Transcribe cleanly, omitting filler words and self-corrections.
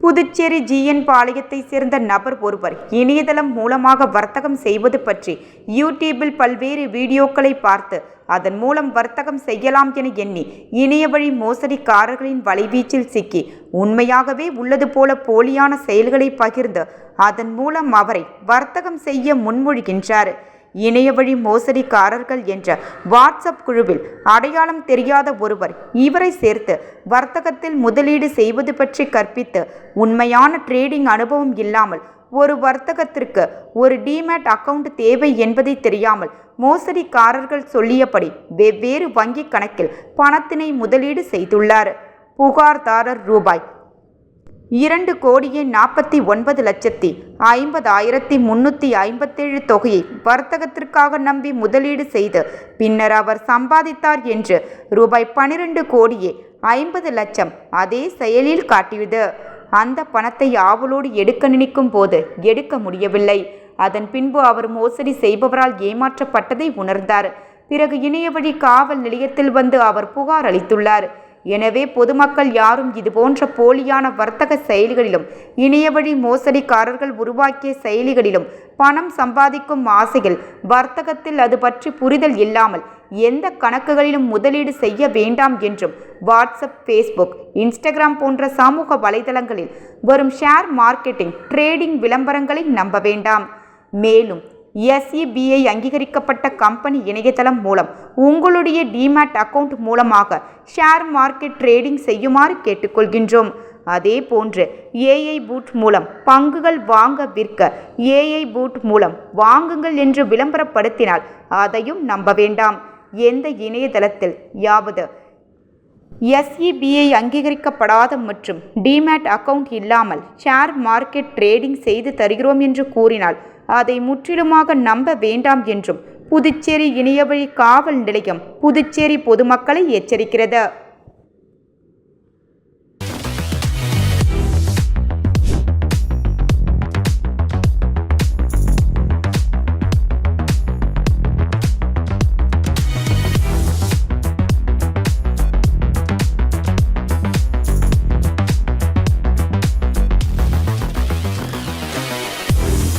Puducherry GN பாளையத்தைச் சேர்ந்த நபர் ஒருவர் இணையதளம் மூலமாக வர்த்தகம் செய்வது பற்றி யூடியூபில் பல்வேறு வீடியோக்களை பார்த்து அதன் மூலம் வர்த்தகம் செய்யலாம் என எண்ணி இணையவழி மோசடிக்காரர்களின் வலைவீச்சில் சிக்கி உண்மையாகவே உள்ளது போல போலியான செயல்களை பகிர்ந்து அதன் மூலம் அவரை வர்த்தகம் செய்ய முன்மொழிகின்றார். இணையவழி மோசடிக்காரர்கள் என்ற வாட்ஸ்அப் குழுவில் அடையாளம் தெரியாத ஒருவர் இவரை சேர்த்து வர்த்தகத்தில் முதலீடு செய்வது பற்றி கற்பித்து உண்மையான ட்ரேடிங் அனுபவம் இல்லாமல் ஒரு வர்த்தகத்திற்கு ஒரு டிமேட் அக்கவுண்ட் தேவை என்பதை தெரியாமல் மோசடிக்காரர்கள் சொல்லியபடி வெவ்வேறு வங்கி கணக்கில் பணத்தினை முதலீடு செய்துள்ளார். புகார்தாரர் ரூபாய் 2,49,50,357 தொகையை வர்த்தகத்திற்காக நம்பி முதலீடு செய்து பின்னர் அவர் சம்பாதித்தார் என்று ரூபாய் 12,50,00,000 அதே செயலில் காட்டியது. அந்த பணத்தை ஆவலோடு எடுக்க நினைக்கும் போது எடுக்க முடியவில்லை. அதன் பின்பு அவர் மோசடி செய்பவரால் ஏமாற்றப்பட்டதை உணர்ந்தார். பிறகு இணையவழி காவல் நிலையத்தில் வந்து அவர் புகார் அளித்துள்ளார். எனவே பொதுமக்கள் யாரும் இதுபோன்ற போலியான வர்த்தக செயலிகளிலும் இணையவழி மோசடிக்காரர்கள் உருவாக்கிய செயலிகளிலும் பணம் சம்பாதிக்கும் ஆசையில் வர்த்தகத்தில் அது பற்றி புரிதல் இல்லாமல் எந்த கணக்குகளிலும் முதலீடு செய்ய வேண்டாம் என்றும் வாட்ஸ்அப், ஃபேஸ்புக், இன்ஸ்டாகிராம் போன்ற சமூக வலைதளங்களில் வரும் ஷேர் மார்க்கெட்டிங், ட்ரேடிங் விளம்பரங்களை நம்ப வேண்டாம். மேலும் SEBI அங்கீகரிக்கப்பட்ட கம்பெனி இணையதளம் மூலம் உங்களுடைய டிமேட் அக்கவுண்ட் மூலமாக ஷேர் மார்க்கெட் ட்ரேடிங் செய்யுமாறு கேட்டுக்கொள்கின்றோம். அதே போன்று AI பூட் மூலம் பங்குகள் வாங்க விற்க AI பூட் மூலம் வாங்குங்கள் என்று விளம்பரப்படுத்தினால் அதையும் நம்ப வேண்டாம். எந்த இணையதளத்தில் யாவது SEBI அங்கீகரிக்கப்படாத மற்றும் டிமேட் அக்கவுண்ட் இல்லாமல் ஷேர் மார்க்கெட் ட்ரேடிங் செய்து தருகிறோம் என்று கூறினால் அதை முற்றிலுமாக நம்ப வேண்டாம் என்றும் புதுச்சேரி இணையவழி காவல் நிலையம் புதுச்சேரி பொதுமக்களை எச்சரிக்கிறது.